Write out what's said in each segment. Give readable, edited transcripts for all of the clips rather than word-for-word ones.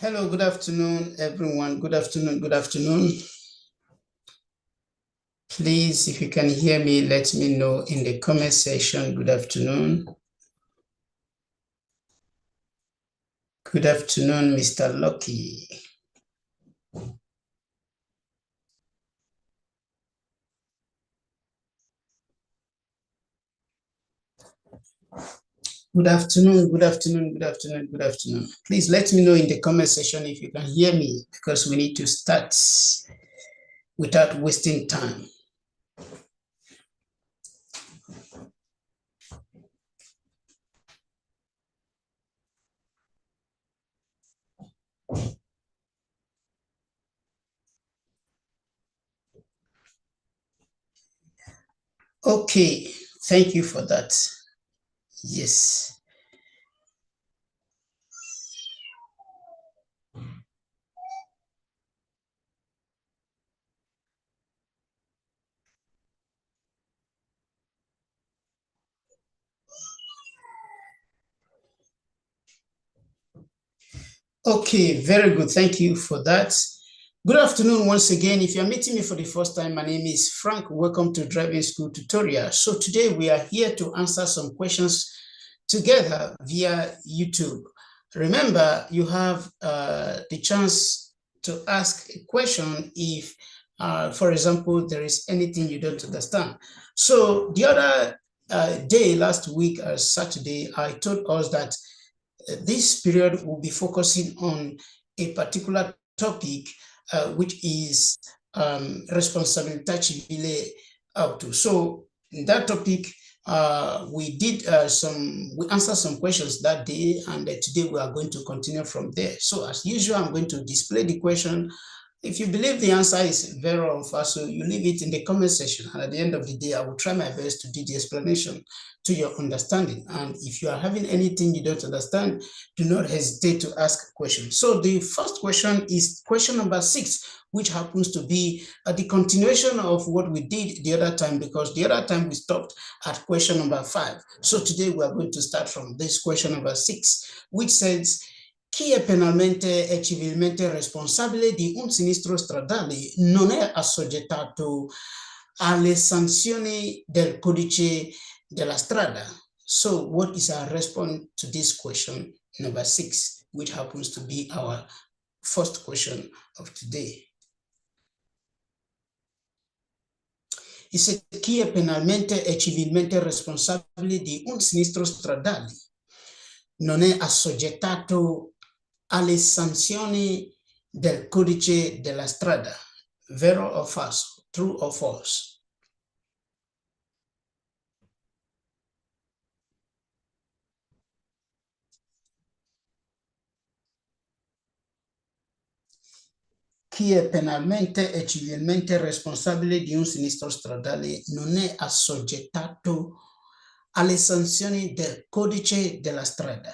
Hello, good afternoon, everyone. Good afternoon, good afternoon. Please, if you can hear me, let me know in the comment section. Good afternoon. Good afternoon, Mr. Lucky. Good afternoon, good afternoon, good afternoon, good afternoon. Please let me know in the comment section if you can hear me, because we need to start without wasting time. Okay, thank you for that. Yes. Okay, very good. Thank you for that. Good afternoon once again. If you're meeting me for the first time, my name is Frank. Welcome to Driving School Tutorial. So today we are here to answer some questions together via YouTube. Remember, you have the chance to ask a question if, for example, there is anything you don't understand. So the other day, last week, Saturday, I told us that this period will be focusing on a particular topic, which is Responsabilità Civile auto. So in that topic, we answered some questions that day, and today we are going to continue from there. So as usual, I'm going to display the question. If you believe the answer is very or false, so you leave it in the comment section, and at the end of the day, I will try my best to do the explanation to your understanding. And if you are having anything you don't understand, do not hesitate to ask a question. So the first question is question number 6, which happens to be the continuation of what we did the other time, because the other time we stopped at question number 5. So today we are going to start from this question number 6, which says, chi è penalmente e civilmente responsabile di un sinistro stradale non è assoggettato alle sanzioni del codice della strada. So what is our response to this question number 6, which happens to be our first question of today? Dice, chi è penalmente e civilmente responsabile di un sinistro stradale non è assoggettato alle sanzioni del codice della strada. Vero o falso? True or false? Chi è penalmente e civilmente responsabile di un sinistro stradale non è assoggettato alle sanzioni del codice della strada.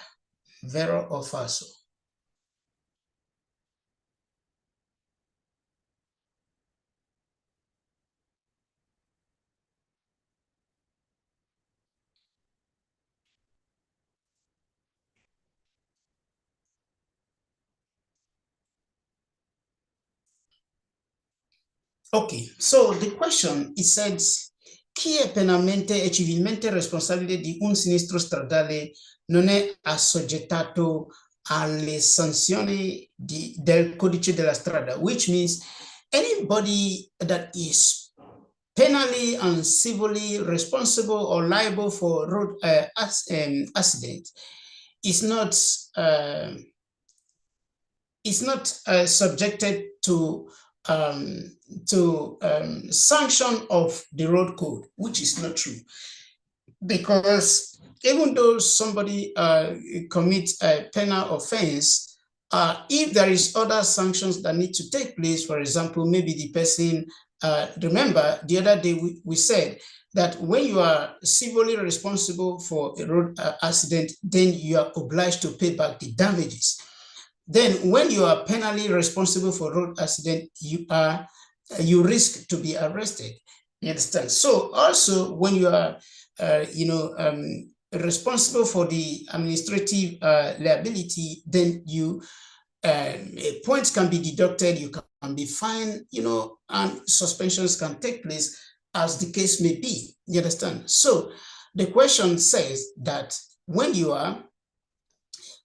Vero o falso? Okay, so the question, it says, chi è penalmente e civilmente responsabile di un sinistro stradale non è assoggettato alle sanzioni del codice della strada, which means anybody that is penally and civilly responsible or liable for road accident is not subjected to sanction of the road code, which is not true. Because even though somebody commits a penal offense, if there is other sanctions that need to take place, for example, maybe the person, remember the other day we said that when you are civilly responsible for a road accident, then you are obliged to pay back the damages. Then when you are penally responsible for road accident, you risk to be arrested. You understand? So also when you are responsible for the administrative liability, then you points can be deducted, you can be fined, and suspensions can take place as the case may be. You understand? So the question says that when you are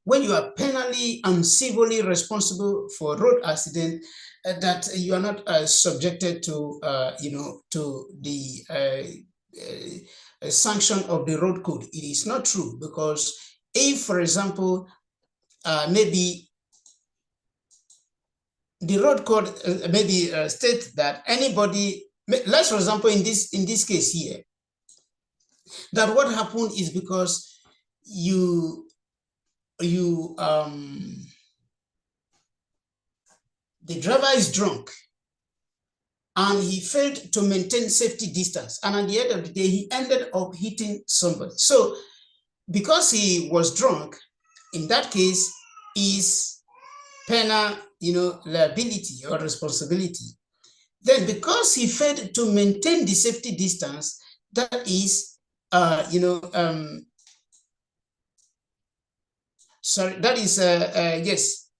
penally and civilly responsible for road accident, that you are not subjected to, to the sanction of the road code. It is not true, because if, for example, maybe the road code maybe states that anybody, let's for example in this case here, that what happened is because the driver is drunk and he failed to maintain safety distance, and at the end of the day he ended up hitting somebody. So because he was drunk, in that case is penal, liability or responsibility. Then because he failed to maintain the safety distance, that is yes,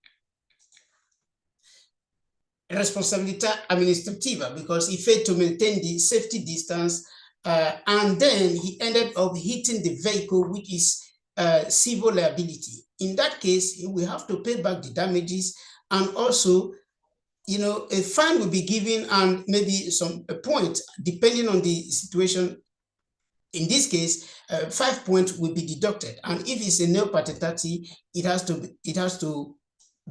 responsabilità amministrativa, because he failed to maintain the safety distance, and then he ended up hitting the vehicle, which is civil liability. In that case, we have to pay back the damages, and also, a fine will be given, and maybe a point, depending on the situation. In this case, 5 points will be deducted, and if it's a nil patentati, it has to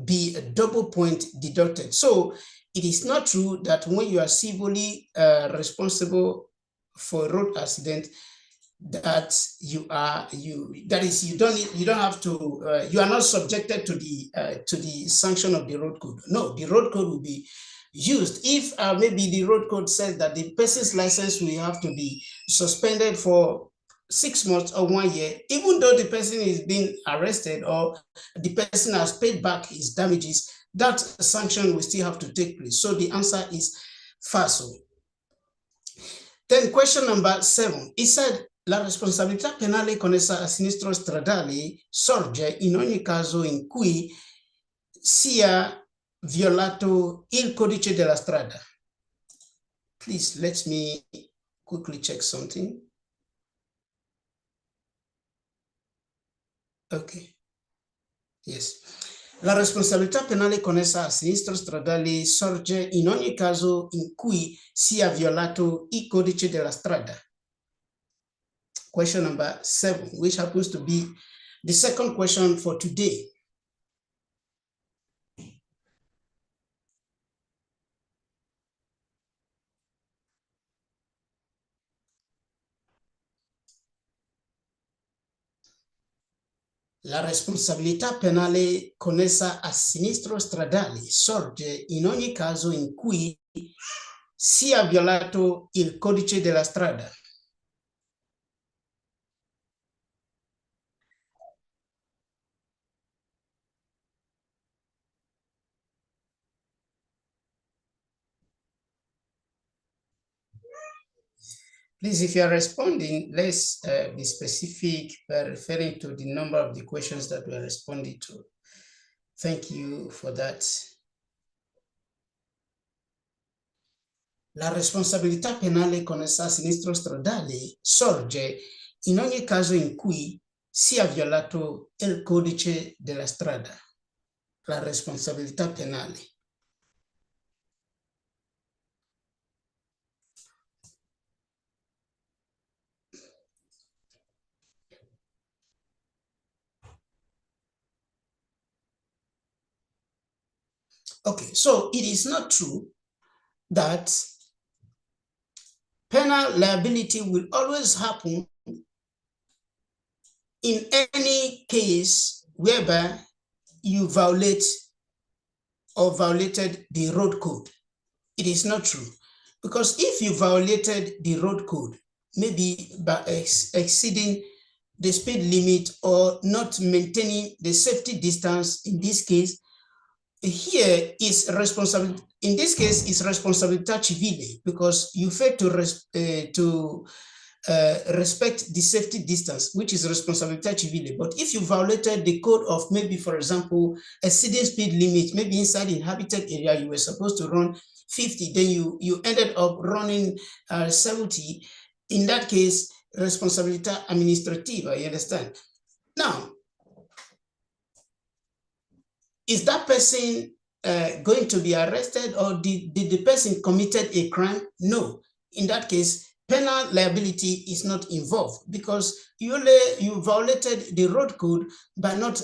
be a double point deducted. So it is not true that when you are civilly responsible for a road accident, that you are you are not subjected to the sanction of the road code. No, the road code will be used if maybe the road code says that the person's license will have to be suspended for 6 months or 1 year, even though the person is being arrested or the person has paid back his damages, that sanction will still have to take place. So the answer is falso. Then question number 7, it said la responsabilità penale connessa a sinistro stradale sorge in ogni caso in cui sia violato il codice della strada. Please let me quickly check something. Okay. Yes. La responsabilità penale connessa a sinistro stradale sorge in ogni caso in cui sia violato il codice della strada. Question number 7, which happens to be the second question for today. La responsabilità penale connessa a sinistro stradale sorge in ogni caso in cui sia violato il codice della strada. Please, if you are responding, let's be specific by referring to the number of the questions that we are responding to. Thank you for that. La responsabilità penale connessa a sinistro stradale sorge in ogni caso in cui sia violato il codice della strada. La responsabilità penale. Okay, so it is not true that penal liability will always happen in any case whereby you violate or violated the road code. It is not true, because if you violated the road code, maybe by exceeding the speed limit or not maintaining the safety distance, in this case, here is responsible. In this case, is responsabilità civile, because you failed to respect the safety distance, which is Responsabilità Civile. But if you violated the code of maybe, for example, exceeding speed limit, maybe inside inhabited area, you were supposed to run 50, then you ended up running 70. In that case, Responsabilità Amministrativa, you understand? Now, is that person going to be arrested, or did the person committed a crime? No. In that case, penal liability is not involved, because you violated the road code by not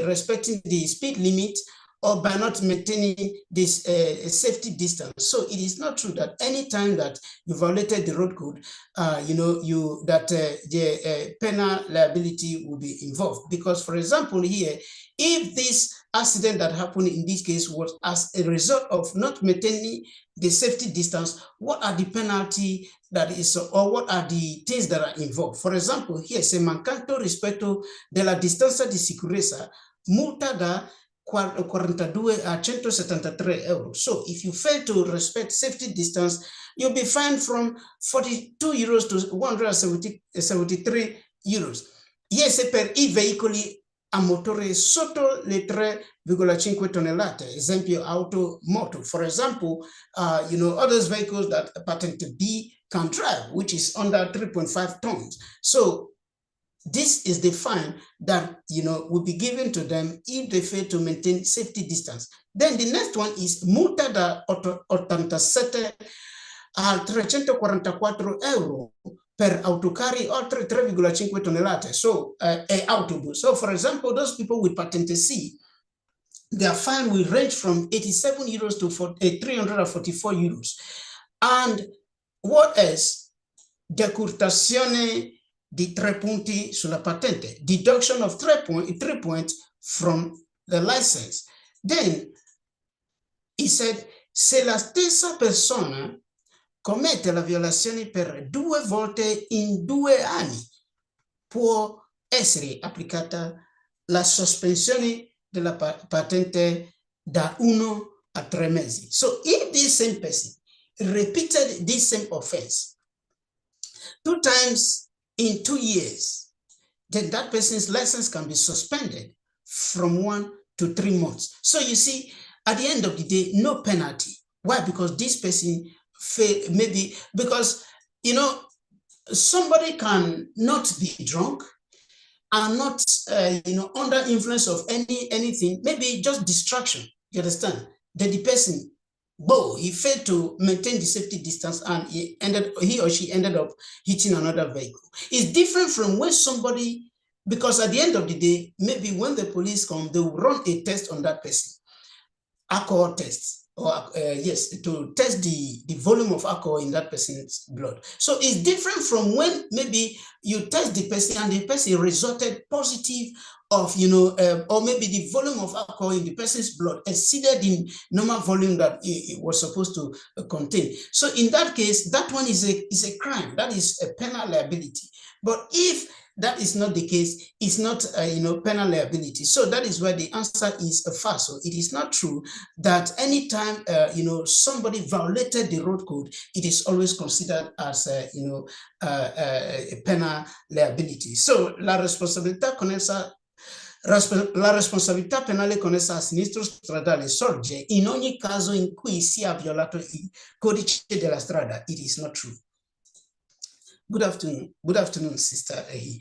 respecting the speed limit or by not maintaining this safety distance. So it is not true that any time that you violated the road code, the penal liability will be involved. Because, for example, here, if this accident that happened in this case was as a result of not maintaining the safety distance, what are the penalty that is, or what are the things that are involved? For example, here, se mancanto rispetto della distanza di sicurezza, multa da 42 a 173 euro. So if you fail to respect safety distance, you'll be fined from 42 euros to 173 euros. Yes, per I veicoli a motore sotto le 3,5 tonnellate, esempio auto, moto. For example, others vehicles that Patente B can drive, which is under 3.5 tons. So this is the fine that will be given to them if they fail to maintain safety distance. Then the next one is multa da 87 a 344 euro per autocarri oltre 3,5 tonnellate, so autobus. So, for example, those people with Patente C, their fine will range from 87 euros to 344 euros. And what else? Decurtazione di 3 punti sulla patente, deduction of 3 points from the license. Then he said, se la stessa persona commette la violazione per 2 volte in 2 anni, può essere applicata la sospensione della patente da 1 a 3 mesi. So if this same person repeated this same offense 2 times in 2 years, then that person's license can be suspended from 1 to 3 months. So you see, at the end of the day, no penalty. Why? Because this person failed, maybe because, somebody can not be drunk and not, under influence of anything, maybe just distraction, you understand? Then the person, he failed to maintain the safety distance and he or she ended up hitting another vehicle. It's different from when somebody, because at the end of the day, maybe when the police come, they will run a test on that person, alcohol test, or to test the volume of alcohol in that person's blood. So it's different from when maybe you test the person and the person resulted positive of, or maybe the volume of alcohol in the person's blood exceeded the normal volume that it was supposed to contain. So in that case, that one is a crime. That is a penal liability. But if that is not the case, it's not penal liability. So that is why the answer is false. So it is not true that anytime somebody violated the road code, it is always considered as a penal liability. So la responsabilità penale connessa a sinistro stradale sorge in ogni caso in cui sia violato il codice della strada. It is not true. Good afternoon, Sister Ehi.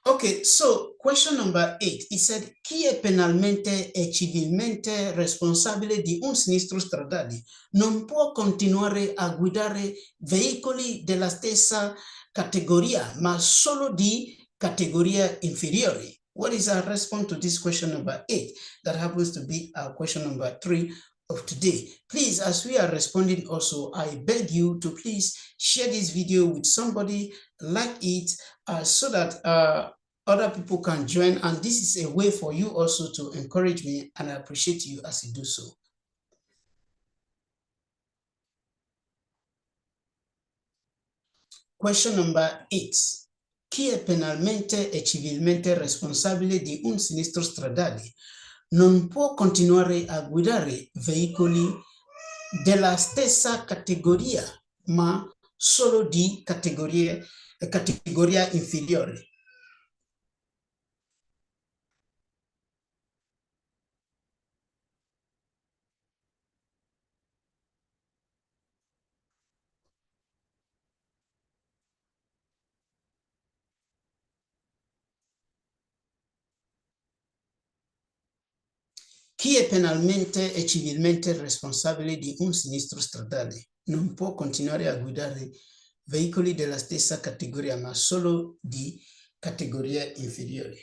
Okay, so question number 8. He said, chi è penalmente e civilmente responsabile di un sinistro stradale non può continuare a guidare veicoli della stessa categoria, ma solo di categoria inferiore. What is our response to this question number 8? That happens to be our question number 3 of today. Please, as we are responding also, I beg you to please share this video with somebody, like it, so that other people can join. And this is a way for you also to encourage me, and I appreciate you as you do so. Question number 8. Chi è penalmente e civilmente responsabile di un sinistro stradale non può continuare a guidare veicoli della stessa categoria, ma solo di categoria inferiore. Chi è penalmente e civilmente responsabile di un sinistro stradale non può continuare a guidare veicoli della stessa categoria, ma solo di categorie inferiori.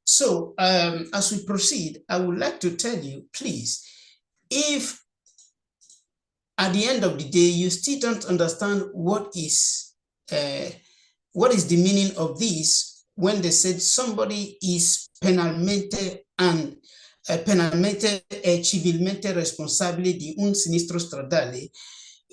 So, as we proceed, I would like to tell you, please, if at the end of the day you still don't understand what is the meaning of this when they said somebody is penalmente e civilmente responsabile di un sinistro stradale,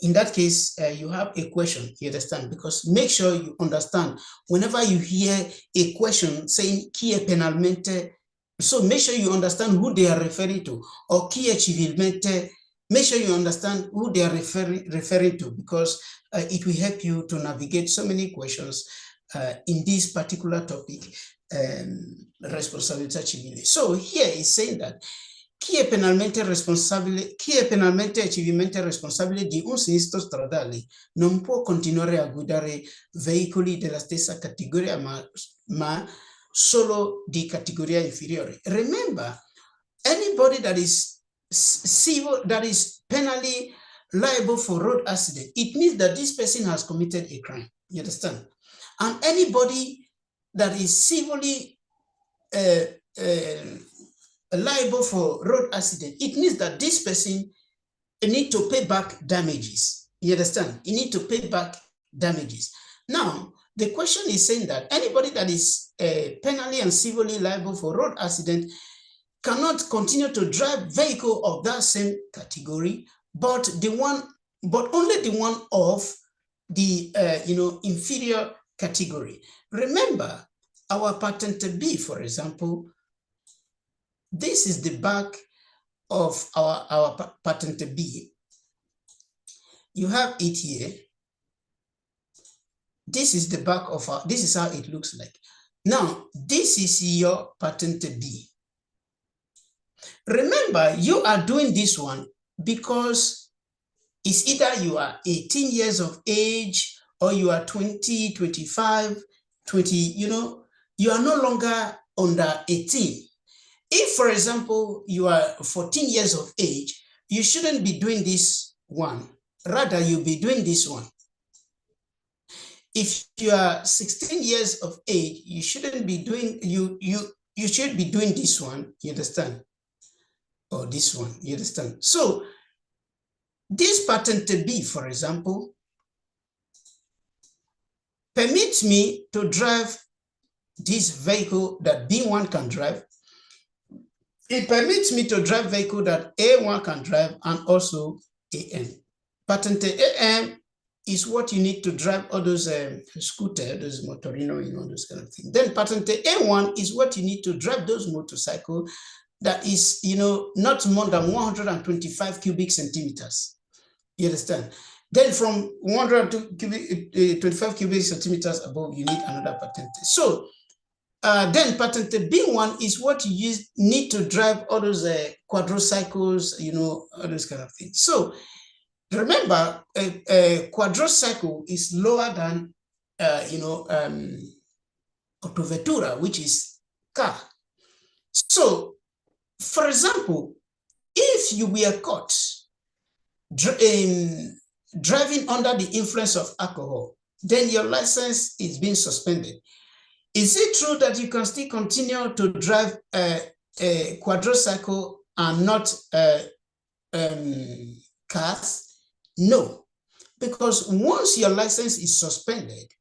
in that case, you have a question, you understand? Because make sure you understand whenever you hear a question saying chi è penalmente, so make sure you understand who they are referring to, or chi è civilmente, make sure you understand who they are referring to, because it will help you to navigate so many questions in this particular topic, responsabilità civile. So here is saying that chi è penalmente e civilmente responsabile di un sinistro stradale non può continuare a guidare veicoli della stessa categoria, ma solo di categoria inferiore. Remember, anybody that is civil, that is penally liable for road accident, it means that this person has committed a crime. You understand? And anybody that is civilly liable for road accident, it means that this person need to pay back damages. You understand? You need to pay back damages. Now, the question is saying that anybody that is penally and civilly liable for road accident cannot continue to drive vehicle of that same category, but only the one of the inferior category. Remember, our Patent B, for example, this is the back of our Patent B. You have it here. This is the back of this is how it looks like. Now, this is your Patent B. Remember, you are doing this one because it's either you are 18 years of age or you are 20, 25, 20, you are no longer under 18. If, for example, you are 14 years of age, you shouldn't be doing this one. Rather, you'll be doing this one. If you are 16 years of age, you shouldn't be doing, you should be doing this one, you understand? Or this one, you understand? So, this Patent B, for example, permits me to drive this vehicle that B1 can drive. It permits me to drive vehicle that A1 can drive and also AM. Patent AM is what you need to drive all those scooter, those motorino, those kind of things. Then patent A1 is what you need to drive those motorcycles that is, not more than 125 cubic centimeters. You understand? Then from 125 cubic centimeters above, you need another patent. So then patent B1 is what you need to drive all those quadricycles, all those kind of things. So remember, a quadricycle is lower than, autovettura, which is car. So, for example, if you were caught driving under the influence of alcohol, then your license is being suspended. Is it true that you can still continue to drive a quadricycle and not cars? No, because once your license is suspended,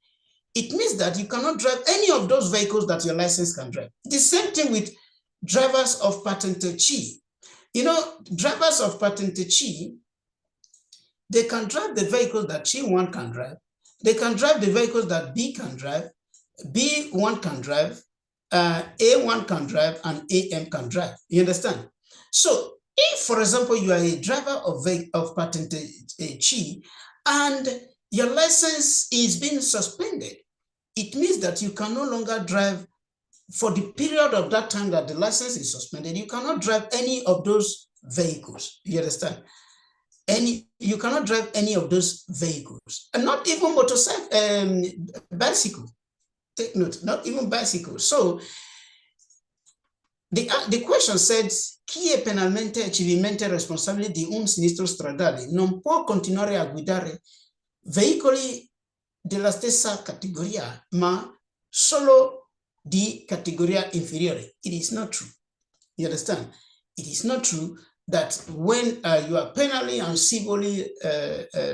it means that you cannot drive any of those vehicles that your license can drive. The same thing with drivers of Patent C. Drivers of Patent C, they can drive the vehicles that C1 can drive, They can drive the vehicles that B can drive, B1 can drive, A1 can drive, and AM can drive. You understand? So if, for example, you are a driver of Patente Chi and your license is being suspended, it means that you can no longer drive for the period of that time that the license is suspended. You cannot drive any of those vehicles. You understand? You cannot drive any of those vehicles, and not even motorcycle, bicycle. Take note, not even bicycle. So the question said, chi è penalmente e civilmente responsabile di un sinistro stradale non può continuare a guidare veicoli della stessa categoria, ma solo di categoria inferiore. It is not true. You understand? It is not true that when you are penally and civilly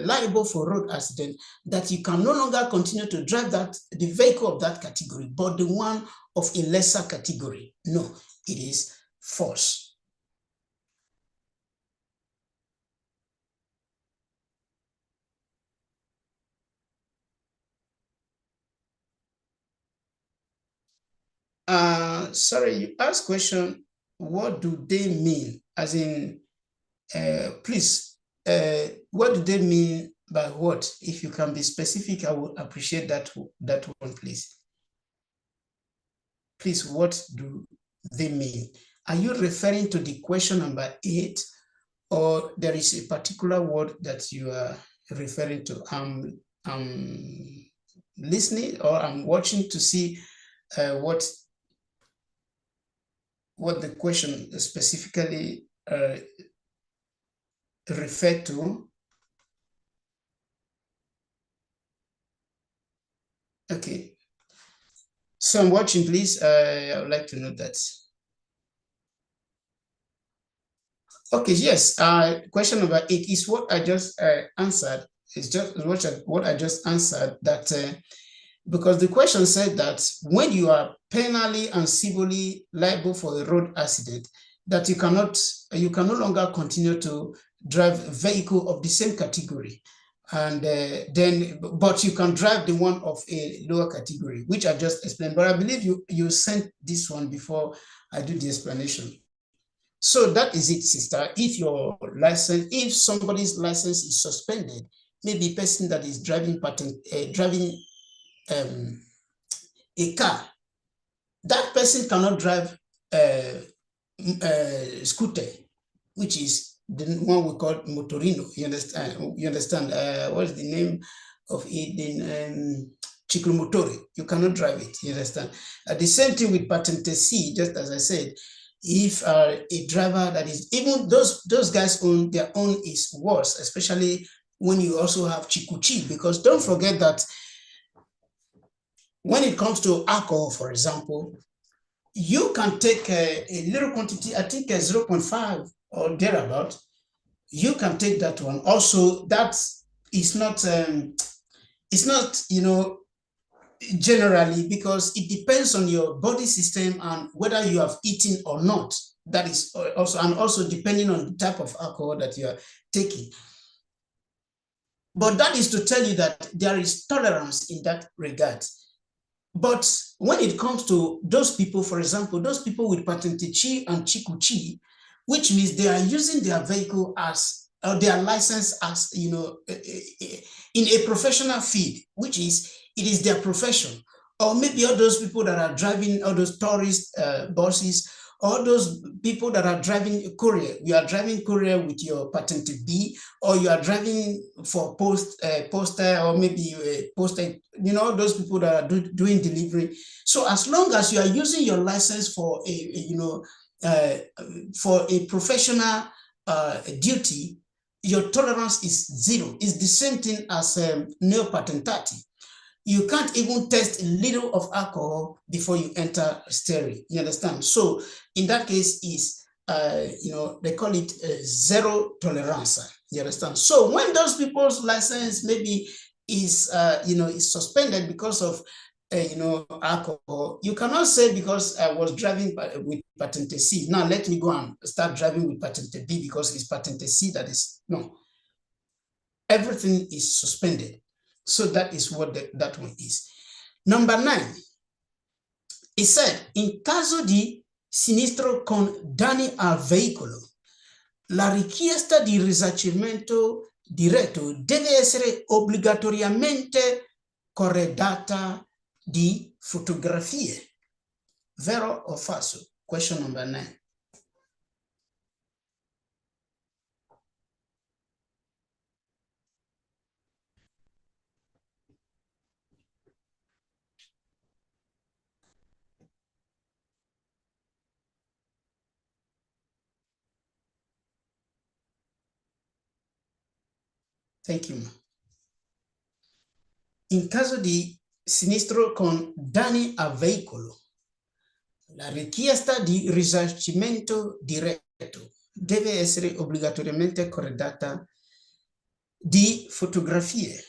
liable for road accident, that you can no longer continue to drive the vehicle of that category, but the one of a lesser category. No, it is false. Sorry, you asked question, what do they mean? As in, please, what do they mean by what? If you can be specific, I would appreciate that one, please. Please, what do they mean? Are you referring to the question number 8, or there is a particular word that you are referring to? I'm listening, or I'm watching to see what the question specifically referred to. Okay. So I'm watching, please. I would like to know that. Okay, yes. Question number 8 is what I just answered. It's just what I just answered, that because the question said that when you are penally and civilly liable for a road accident, that you can no longer continue to drive a vehicle of the same category. And but you can drive the one of a lower category, which I just explained. But I believe you sent this one before I do the explanation. So that is it, sister. If somebody's license is suspended, maybe a person that is driving a car, that person cannot drive scooter, which is the one we call motorino. You understand? What is the name of it? Ciclomotori. You cannot drive it. You understand? The same thing with Patente C, just as I said. If a driver that is, even those guys own their own is worse, especially when you also have Chikuchi, because don't forget that when it comes to alcohol, for example, you can take a little quantity, I think 0.5 or thereabout. You can take that one. Also, that is not, it's not, generally, because it depends on your body system and whether you have eaten or not. That is also, and also depending on the type of alcohol that you are taking. But that is to tell you that there is tolerance in that regard. But when it comes to those people, for example, those people with Patente Chi and Chikuchi, which means they are using their vehicle as, or their license as, in a professional field, which is, it is their profession. Or maybe all those people that are driving all those tourist buses, all those people that are driving courier. You are driving courier with your Patente B, or you are driving for poster, or maybe poster, those people that are doing delivery. So as long as you are using your license for a professional duty, your tolerance is 0. It's the same thing as neo-patentati. You can't even test a little of alcohol before you enter steering. You understand? So in that case, is they call it zero tolerance. You understand? So when those people's license maybe is is suspended because of alcohol, you cannot say because I was driving with Patente C, now let me go and start driving with Patente B because it's Patente C that is, no. Everything is suspended. So that is what that one is. Number 9, it said, in caso di sinistro con danni al veicolo, la richiesta di risarcimento diretto deve essere obbligatoriamente corredata di fotografie. Vero o falso? Question number 9. Thank you. In caso di sinistro con danni a veicolo, la richiesta di risarcimento diretto deve essere obbligatoriamente corredata di fotografie.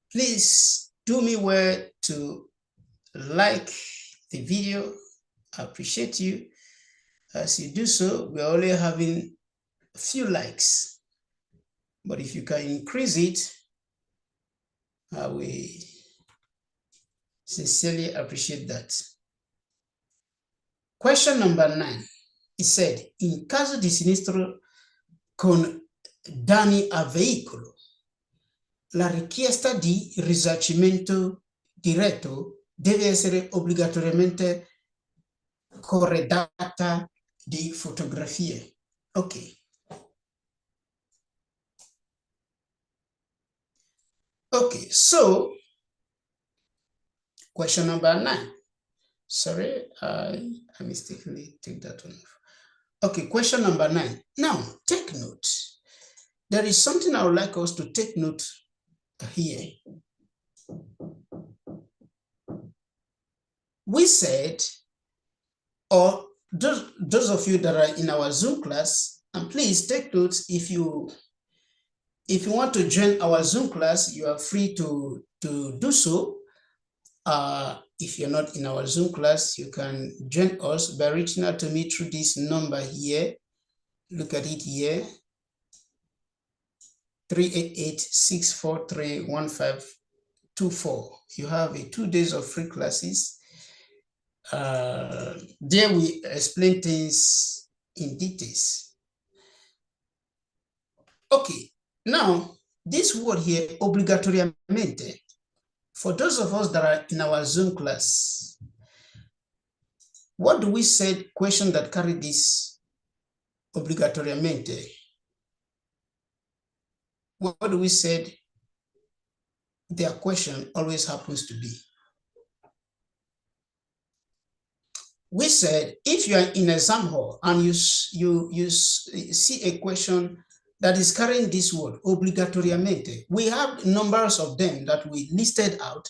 Please do me well to like the video. I appreciate you. As you do so, we're only having a few likes. But if you can increase it, I will sincerely appreciate that. Question number 9. It said, in caso di sinistro con danni a veicolo, la richiesta di risarcimento diretto deve essere obbligatoriamente corredata di fotografie. Okay. Okay, so question number 9. Sorry, I mistakenly took that one off. Okay, question number 9. Now, take note. There is something I would like us to take note here. We said, or those of you that are in our Zoom class, and please take notes. If you want to join our Zoom class, you are free to do so. If you're not in our Zoom class, you can join us by reaching out to me through this number here. Look at it here. 388-643-1524. You have 2 days of free classes. There we explain things in details. Okay, now this word here, obligatoriamente, for those of us that are in our Zoom class, what do we say question that carry this obligatoriamente? What do we say their question always happens to be? We said, if you are in exam hall and you see a question that is carrying this word, obligatoriamente, we have numbers of them that we listed out.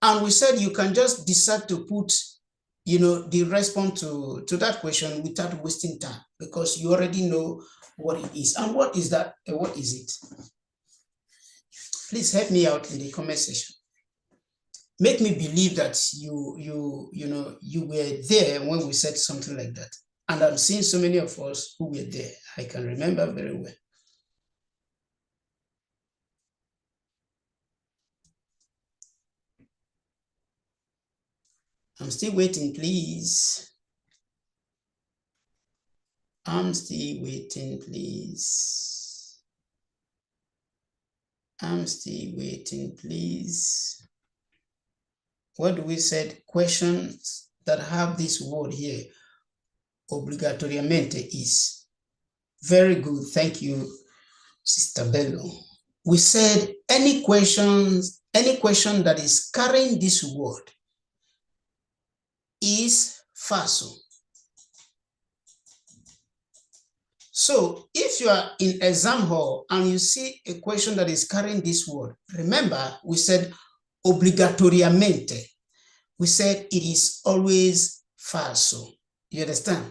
And we said you can just decide to put, the response to that question without wasting time, because you already know what it is. And what is that? What is it? Please help me out in the comment section. Make me believe that you were there when we said something like that. And I'm seeing so many of us who were there. I can remember very well. I'm still waiting, please. I'm still waiting, please. I'm still waiting, please. What do we said? Questions that have this word here, obligatoriamente, is. Very good. Thank you, Sister Bello. We said any question that is carrying this word is falso. So if you are in exam hall and you see a question that is carrying this word, remember we said obligatoriamente. We said it is always falso. You understand?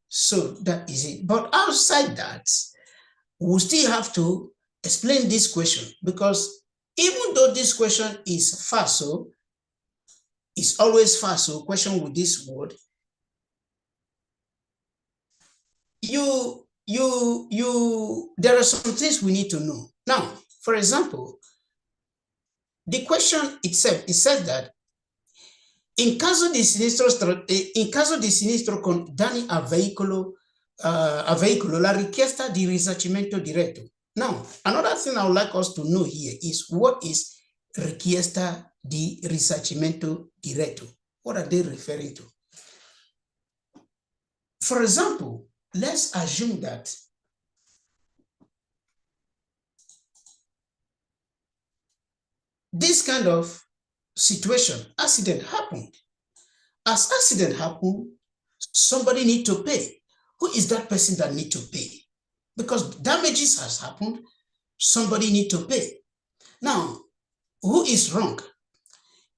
So that is it. But outside that, we still have to explain this question, because even though this question is FASO, it's always FASO, question with this word, there are some things we need to know. Now, for example, the question itself, it says that in caso di sinistro con danni a veicolo, la richiesta di risarcimento diretto. Now, another thing I would like us to know here is, what is richiesta di risarcimento diretto? What are they referring to? For example, let's assume that this kind of situation, accident happened. As accident happened, somebody need to pay. Who is that person that need to pay? Because damages has happened, somebody need to pay. Now, who is wrong?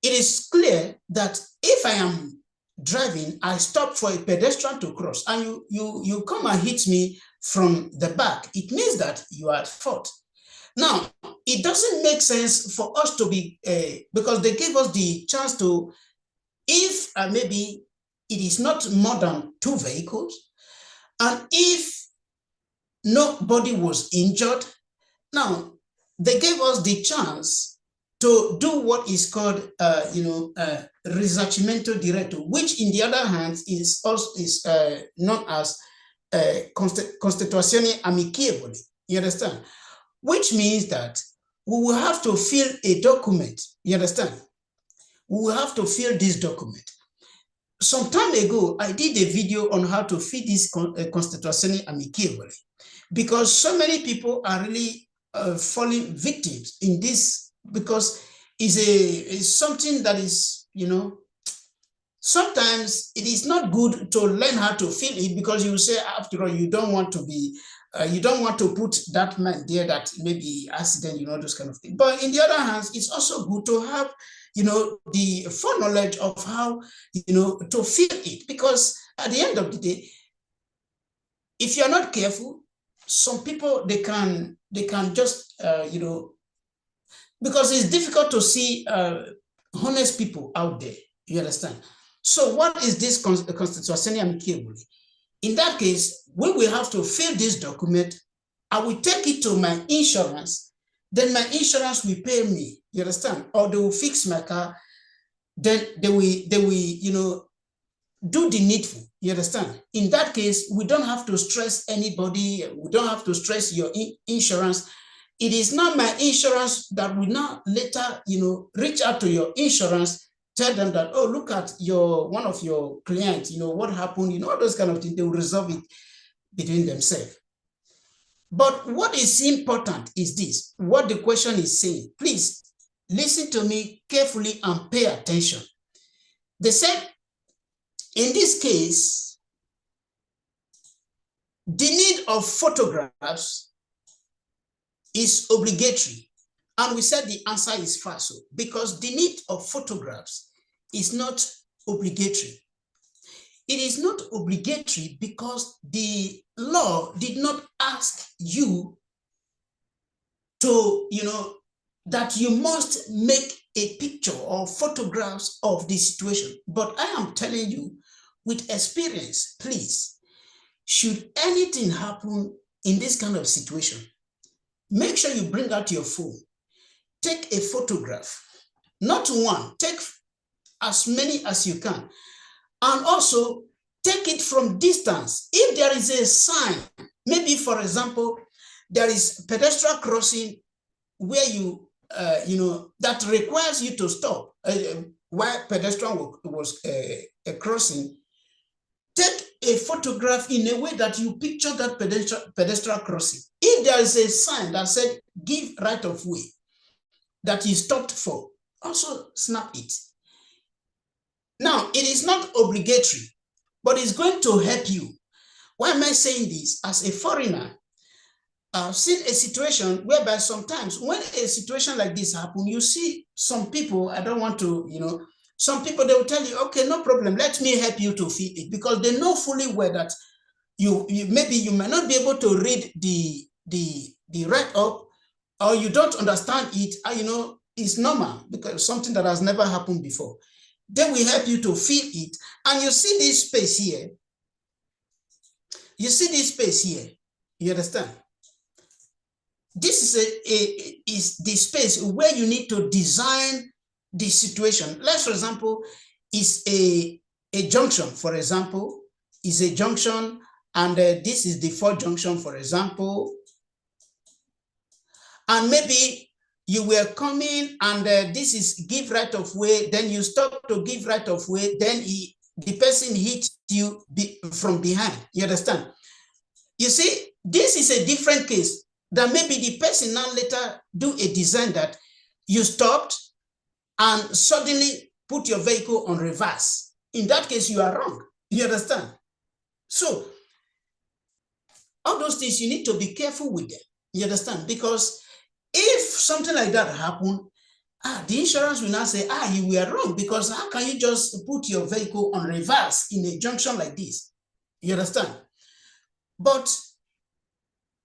It is clear that if I am driving, I stop for a pedestrian to cross, and you come and hit me from the back, it means that you are at fault. Now, it doesn't make sense for us to be, because they gave us the chance to, if maybe it is not more than 2 vehicles, and if nobody was injured, now they gave us the chance to do what is called, risarcimento diretto, which in the other hand is also known as constituzione amichevole. You understand? Which means that we will have to fill a document. You understand? We will have to fill this document. Some time ago, I did a video on how to fill this constituzione amichevole, because so many people are really falling victims in this, because it's something that is, sometimes it is not good to learn how to fill it, because you say, after all, you don't want to be, you don't want to put that man there that maybe accident, those kind of things. But in the other hand, it's also good to have, the full knowledge of how, to fill it, because at the end of the day, if you're not careful, some people, they can just, because it's difficult to see honest people out there. You understand? So what is this constituzione amichevole? In that case, we will have to fill this document. I will take it to my insurance. Then my insurance will pay me. You understand? Or they will fix my car. Then they will, do the needful. You understand? In that case, we don't have to stress anybody. We don't have to stress your insurance. It is not my insurance that will now later, reach out to your insurance, tell them that, oh, look at one of your clients, what happened, all those kind of things. They will resolve it between themselves. But what is important is this, what the question is saying. Please listen to me carefully and pay attention. They said, in this case, the need of photographs is obligatory. And we said the answer is FASO, because the need of photographs is not obligatory. It is not obligatory because the law did not ask you to, that you must make a picture or photographs of the situation. But I am telling you with experience, please, should anything happen in this kind of situation, make sure you bring out your phone, take a photograph, not one, take as many as you can. And also take it from distance. If there is a sign, maybe for example, there is pedestrian crossing where you, that requires you to stop while pedestrian was crossing, take a photograph in a way that you picture that pedestrian crossing. If there is a sign that said, give right of way, that you stopped for, also snap it. Now, it is not obligatory, but it's going to help you. Why am I saying this? As a foreigner, I've seen a situation whereby sometimes when a situation like this happens, you see some people, I don't want to, Some people, they will tell you, okay, no problem, let me help you to fill it, because they know fully well that you maybe you may not be able to read the write-up, or you don't understand it, and it's normal because something that has never happened before. Then we help you to fill it, and you see this space here. You see this space here. You understand? This is the space where you need to design the situation. Let's, for example, is a junction, for example, is a junction, and this is the fourth junction, for example. And maybe you were coming, and this is give right of way, then you stop to give right of way, then the person hit you from behind. You understand? You see, this is a different case. That maybe the person now later do a design that you stopped and suddenly put your vehicle on reverse. In that case, you are wrong. You understand? So all those things, you need to be careful with them. You understand? Because if something like that happened, the insurance will now say, you were wrong, because how can you just put your vehicle on reverse in a junction like this? You understand? But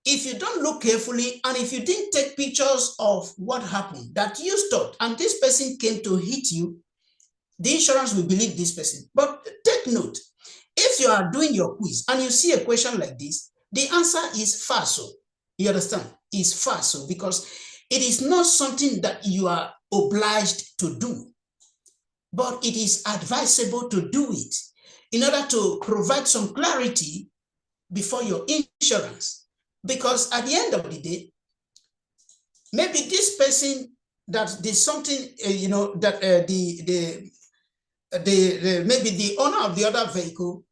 if you don't look carefully, and if you didn't take pictures of what happened, that you stopped and this person came to hit you, the insurance will believe this person. But take note, if you are doing your quiz and you see a question like this, the answer is falso. You understand? It's falso, because it is not something that you are obliged to do, but it is advisable to do it in order to provide some clarity before your insurance. Because at the end of the day, maybe this person that did something, that maybe the owner of the other vehicle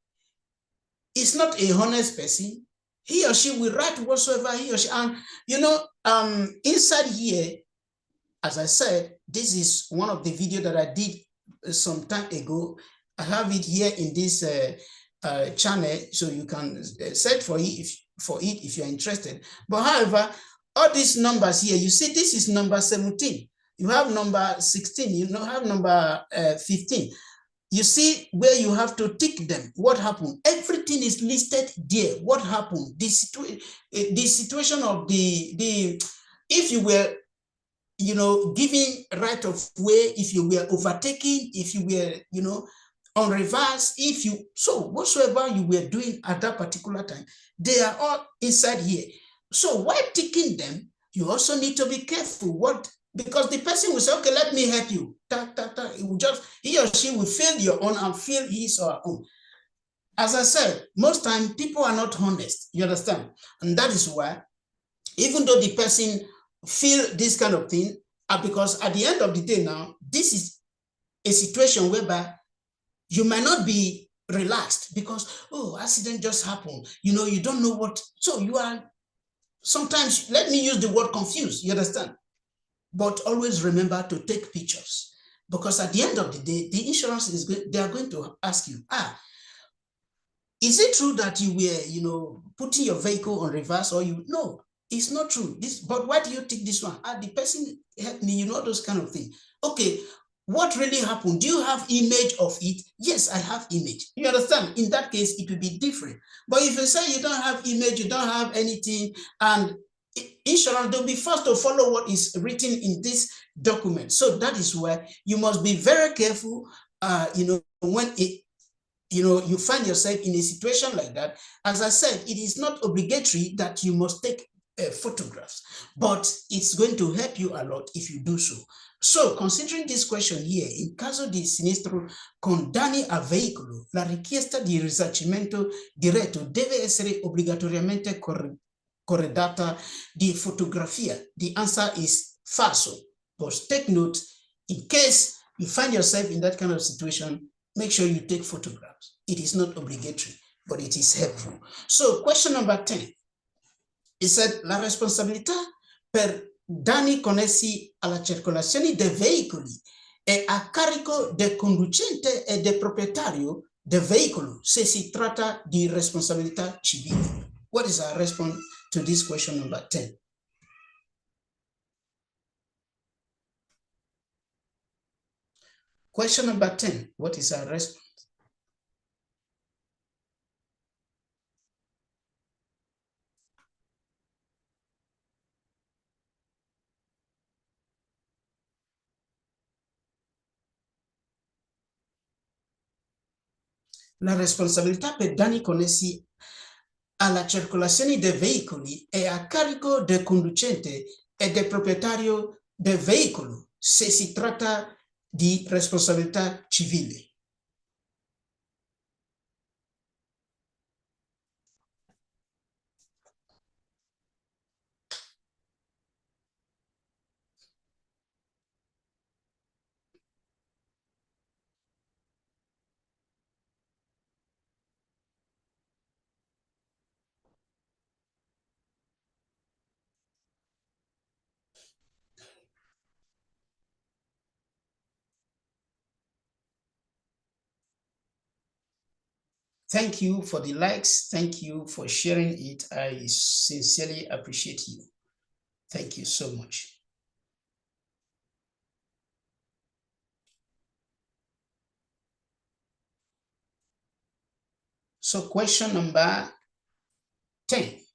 is not a honest person. He or she will write whatsoever he or she, and inside here, as I said, this is one of the videos that I did some time ago. I have it here in this channel, so you can search for it if you're interested. But however, all these numbers here, you see, this is number 17. You have number 16. You have number 15. You see where you have to tick them. What happened? Everything is listed there. What happened? The situation of if you were, giving right of way, if you were overtaking, if you were, on reverse, so whatsoever you were doing at that particular time, they are all inside here. So while ticking them, you also need to be careful because the person will say, okay, let me help you. He or she will fill your own and fill his or her own. As I said, most times people are not honest, you understand? And that is why, even though the person feel this kind of thing, because at the end of the day now, this is a situation whereby you might not be relaxed because, accident just happened. You don't know what. So you are sometimes, let me use the word confused, you understand? But always remember to take pictures, because at the end of the day, the insurance they are going to ask you, is it true that you were, putting your vehicle on reverse, or no, it's not true. But why do you take this one? The person helped me, those kind of things. Okay, what really happened? Do you have image of it? Yes, I have image. You understand? In that case, it will be different. But if you say you don't have image, you don't have anything, and insurance, they'll be forced to follow what is written in this document. So that is where you must be very careful, when you find yourself in a situation like that. As I said, it is not obligatory that you must take photographs, but it's going to help you a lot if you do so. So, considering this question here, in caso di sinistro con danni a veicolo, la richiesta di risarcimento diretto deve essere obbligatoriamente corredata di fotografia. The answer is falso. But take note, in case you find yourself in that kind of situation, make sure you take photographs. It is not obligatory, but it is helpful. So, question number 10. It said, la responsabilità per danni connessi alla circolazione dei veicoli è a carico del conducente e del proprietario del veicolo se si tratta di responsabilità civile. What is our response to this question number 10? Question number 10, what is our response? La responsabilità per danni connessi alla circolazione dei veicoli è a carico del conducente e del proprietario del veicolo se si tratta di responsabilità civile. Thank you for the likes. Thank you for sharing it. I sincerely appreciate you. Thank you so much. So question number 10.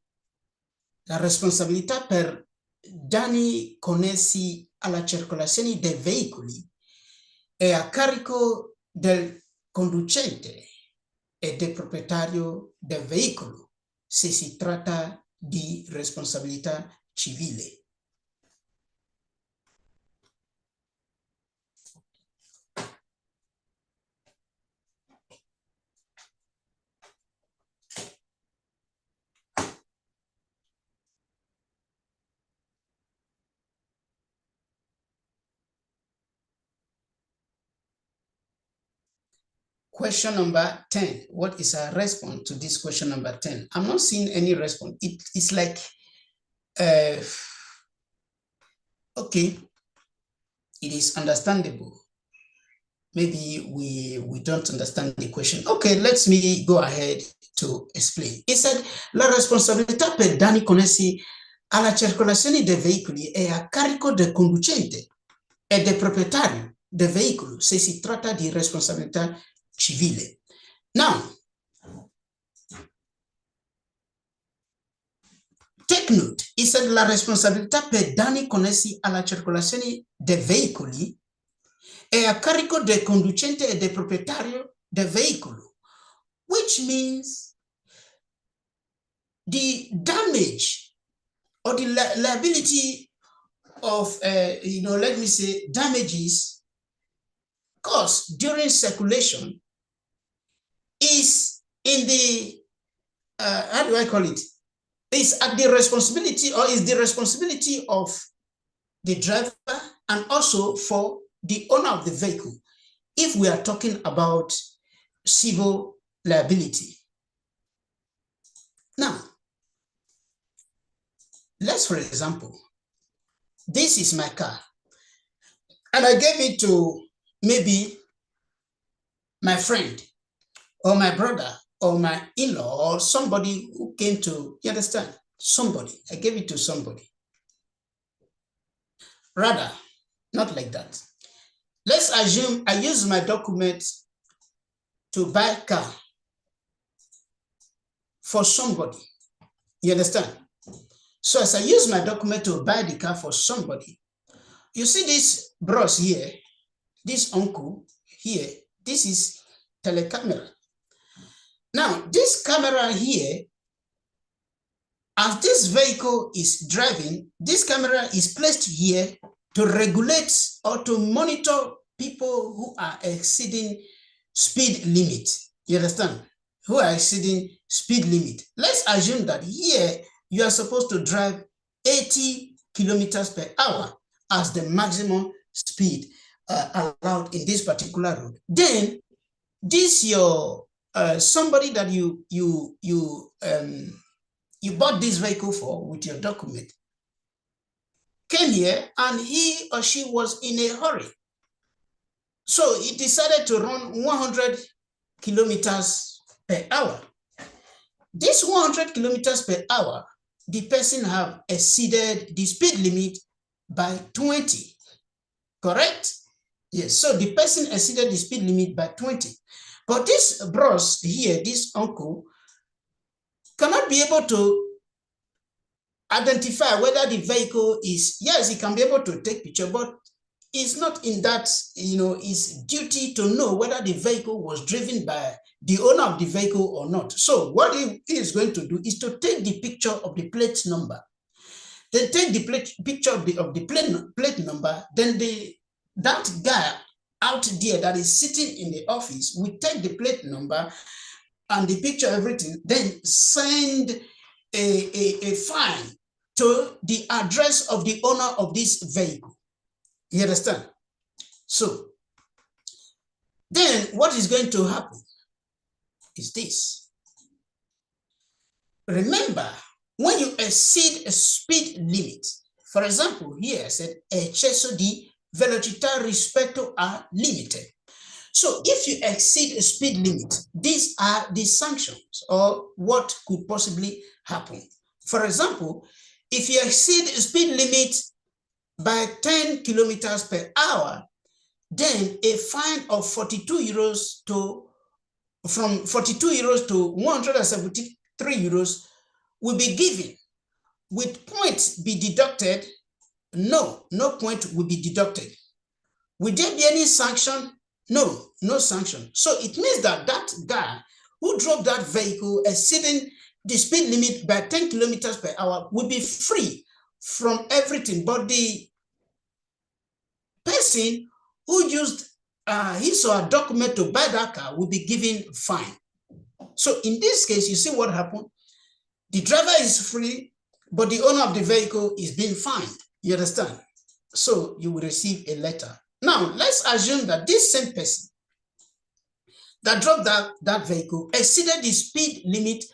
La responsabilità per danni connessi alla circolazione dei veicoli è a carico del conducente e del proprietario del veicolo se si tratta di responsabilità civile. Question number 10. What is our response to this question number 10? I'm not seeing any response. It's like, okay, it is understandable. Maybe we don't understand the question. Okay, let me go ahead to explain. It said, la responsabilità per danni connessi alla circolazione dei veicoli è a carico del conducente e del proprietario del veicolo se si tratta di responsabilità civile. Now, take note, it said la responsabilità per danni connessi alla circolazione dei veicoli è a carico del conducente e del proprietario del veicolo, which means the damage or the liability of, let me say, damages caused during circulation is in the, how do I call it? Is at the responsibility or is the responsibility of the driver and also for the owner of the vehicle if we are talking about civil liability. Now, let's, for example, this is my car and I gave it to maybe my friend or my brother or my in-law or somebody who came to, you understand, somebody. I gave it to somebody. Rather, not like that. Let's assume I use my document to buy a car for somebody. You understand? So as I use my document to buy the car for somebody, you see this bros here, this uncle here, this is telecamera. Now, this camera here, as this vehicle is driving, this camera is placed here to regulate or to monitor people who are exceeding speed limit. You understand? Who are exceeding speed limit. Let's assume that here you are supposed to drive 80 kilometers per hour as the maximum speed allowed in this particular road. Then this your somebody that you bought this vehicle for with your document came here and he or she was in a hurry. So he decided to run 100 kilometers per hour. This 100 kilometers per hour, the person have exceeded the speed limit by 20, correct? Yes, so the person exceeded the speed limit by 20. But this bros here, this uncle, cannot be able to identify whether the vehicle is, yes, he can be able to take picture, but it's not in that, his duty to know whether the vehicle was driven by the owner of the vehicle or not. So what he is going to do is to take the picture of the plate number. Then take the picture of the plate number, then that guy out there that is sitting in the office will take the plate number and the picture, everything, then send a fine to the address of the owner of this vehicle. You understand? So then what is going to happen is this. Remember, when you exceed a speed limit, for example, here I said eccesso di velocità rispetto a limite. So if you exceed a speed limit, these are the sanctions or what could possibly happen. For example, if you exceed a speed limit by 10 kilometers per hour, then a fine of 42 euros from 42 euros to 173 euros will be given. Will points be deducted? No, no point will be deducted. Will there be any sanction? No, no sanction. So it means that that guy who drove that vehicle exceeding the speed limit by 10 kilometers per hour will be free from everything. But the person who used his or her document to buy that car will be given fine. So in this case, you see what happened? The driver is free, but the owner of the vehicle is being fined. You understand? So you will receive a letter. Now, let's assume that this same person that drove that vehicle exceeded the speed limit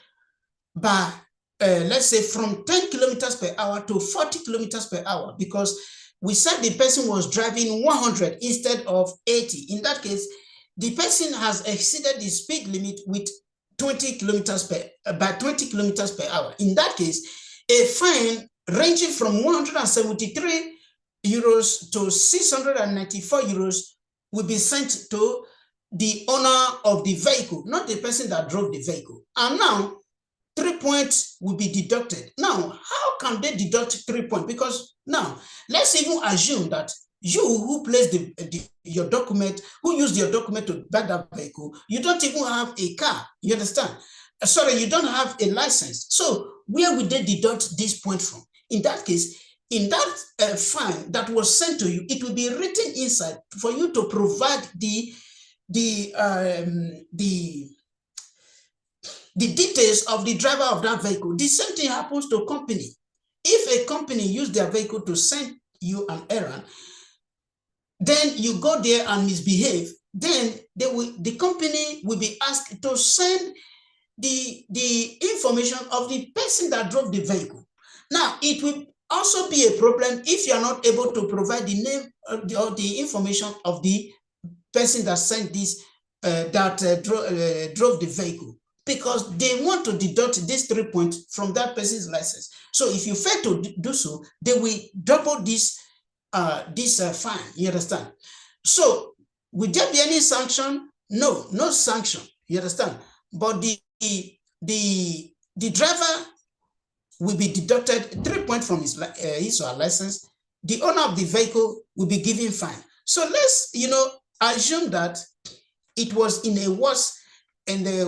by, let's say, from 10 kilometers per hour to 40 kilometers per hour, because we said the person was driving 100 instead of 80. In that case, the person has exceeded the speed limit with 20 kilometers by 20 kilometers per hour. In that case, a fine ranging from 173 euros to 694 euros will be sent to the owner of the vehicle, not the person that drove the vehicle. And now 3 points will be deducted. Now, how can they deduct 3 points? Because now, let's even assume that you who placed your document, who used your document to buy that vehicle, you don't even have a car. You understand? Sorry, you don't have a license. So where would they deduct this point from? In that case, in that fine that was sent to you, it will be written inside for you to provide the details of the driver of that vehicle. The same thing happens to a company. If a company uses their vehicle to send you an errand, then you go there and misbehave, then the company will be asked to send the information of the person that drove the vehicle. Now, it will also be a problem if you are not able to provide the name or the information of the person that sent this, drove the vehicle, because they want to deduct these 3 points from that person's license. So if you fail to do so, they will double this fine. You understand? So will there be any sanction? No, no sanction. You understand? But the driver will be deducted 3 points from his or her license. The owner of the vehicle will be given fine. So let's assume that it was in a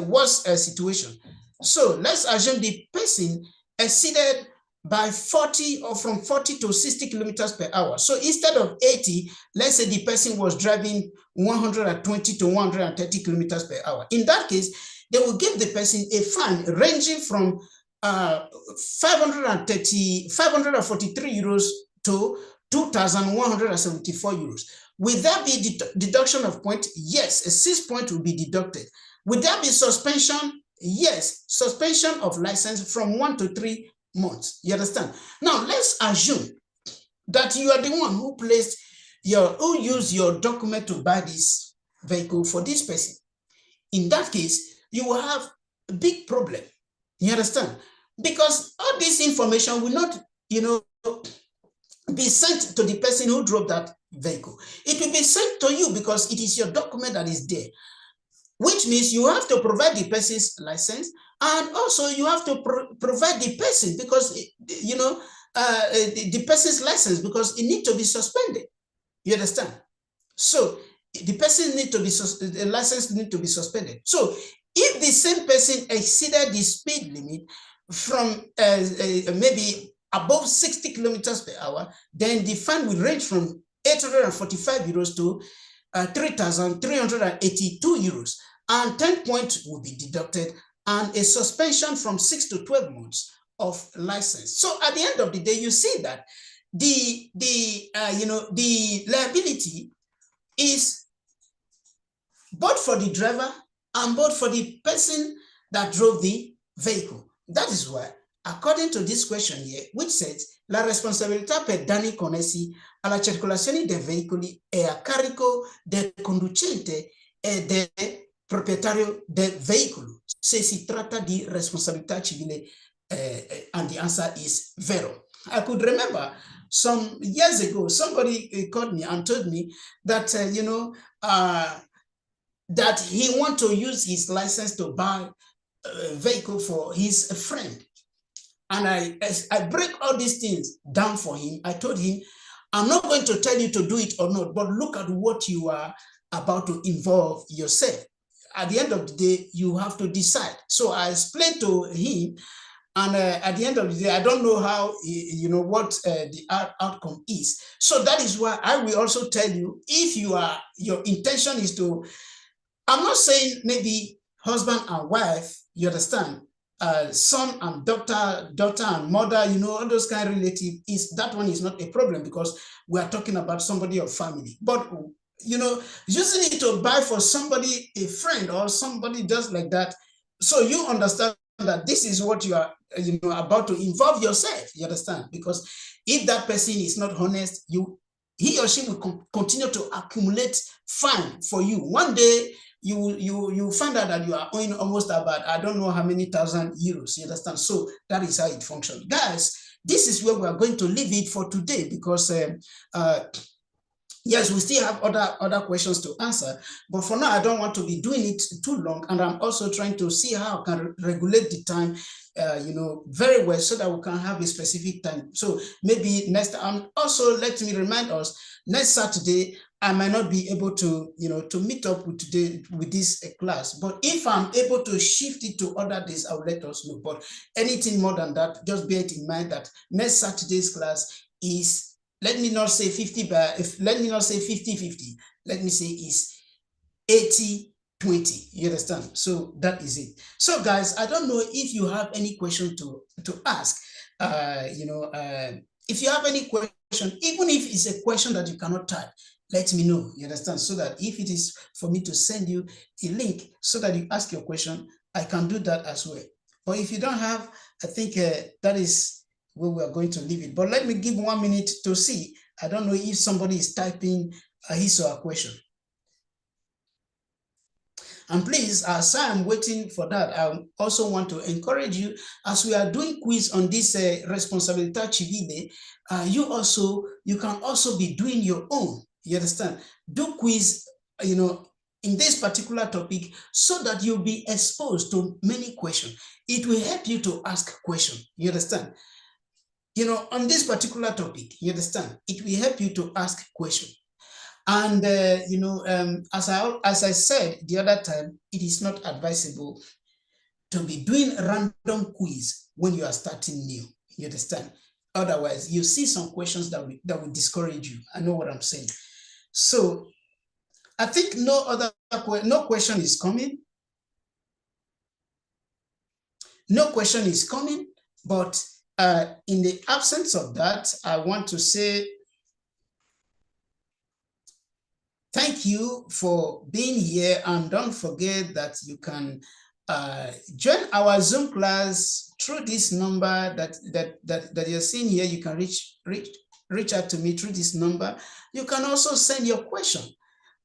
worse situation. So let's assume the person exceeded by 40 or from 40 to 60 kilometers per hour. So instead of 80, let's say the person was driving 120 to 130 kilometers per hour. In that case, they will give the person a fine ranging from 543 euros to 2,174 euros. Will there be deduction of points? Yes, a 6 point will be deducted. Will there be suspension? Yes, suspension of license from 1 to 3 months. You understand? Now, let's assume that you are the one who used your document to buy this vehicle for this person. In that case, you will have a big problem. You understand? Because all this information will not, be sent to the person who drove that vehicle. It will be sent to you because it is your document that is there, which means you have to provide the person's license, and also you have to provide the person, because, you know, the person's license, because it needs to be suspended. You understand? So the person need to be, the license need to be suspended. So if the same person exceeded the speed limit from maybe above 60 kilometers per hour, then the fine will range from 845 euros to 3,382 euros, and 10 points will be deducted, and a suspension from 6 to 12 months of license. So at the end of the day, you see that the liability is both for the driver and both for the person that drove the vehicle. That is why, according to this question here, which says la responsabilità per danni connessi alla circolazione dei veicoli è a carico del conducente e del proprietario del veicolo, se si tratta di responsabilità civile, and the answer is vero. I could remember some years ago, somebody called me and told me that, that he want to use his license to buy a vehicle for his friend. And I break all these things down for him. I told him, I'm not going to tell you to do it or not, but look at what you are about to involve yourself. At the end of the day, you have to decide. So I explained to him, and at the end of the day, I don't know how, what the outcome is. So that is why I will also tell you, if your intention is to, I'm not saying maybe husband and wife, you understand, son and daughter and mother, all those kind of relatives, that one is not a problem, because we are talking about somebody of family. But, using it to buy for somebody, a friend or somebody just like that, so you understand that this is what you are, about to involve yourself, you understand? Because if that person is not honest, he or she will continue to accumulate fine for you. One day, you find out that you are owing almost about, I don't know how many thousand euros, you understand? So that is how it functions. Guys, this is where we are going to leave it for today, because yes, we still have other questions to answer, but for now, I don't want to be doing it too long, and I'm also trying to see how I can regulate the time, very well, so that we can have a specific time. So maybe next time. Also, let me remind us, next Saturday, I might not be able to, to meet up with this class, but if I'm able to shift it to other days, I'll let us know. But anything more than that, just bear it in mind that next Saturday's class is, let me not say 50, let me not say 50-50. Let me say is 80-20. You understand? So that is it. So guys, I don't know if you have any question to ask. If you have any question, even if it's a question that you cannot type, let me know. You understand? So that if it is for me to send you a link so that you ask your question, I can do that as well. But if you don't have, I think that is where we are going to leave it. But let me give 1 minute to see. I don't know if somebody is typing his or her question. And please, as I'm waiting for that, I also want to encourage you, as we are doing quiz on this Responsabilità Civile, you can also be doing your own. You understand? Do quiz, in this particular topic, so that you'll be exposed to many questions. It will help you to ask questions. You understand? On this particular topic, you understand? It will help you to ask questions. And, as I said the other time, it is not advisable to be doing random quiz when you are starting new. You understand? Otherwise, you see some questions that will discourage you. I know what I'm saying. So I think no question is coming. No question is coming, but in the absence of that, I want to say thank you for being here, and don't forget that you can join our Zoom class through this number that you're seeing here. You can reach out to me through this number. You can also send your question.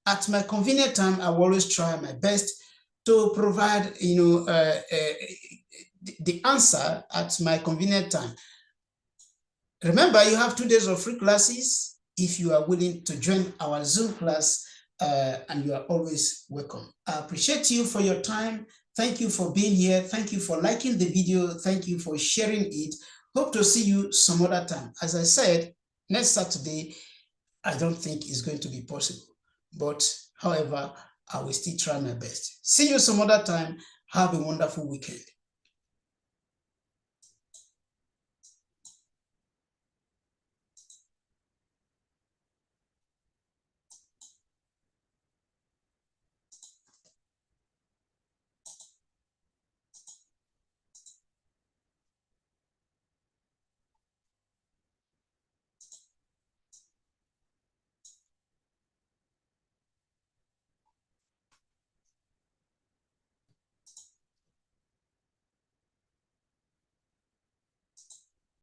At my convenient time, I will always try my best to provide, the answer at my convenient time. Remember, you have 2 days of free classes. if you are willing to join our Zoom class, and you are always welcome. I appreciate you for your time. Thank you for being here. Thank you for liking the video. Thank you for sharing it. Hope to see you some other time. As I said, next Saturday, I don't think it's going to be possible. But however, I will still try my best. See you some other time. Have a wonderful weekend.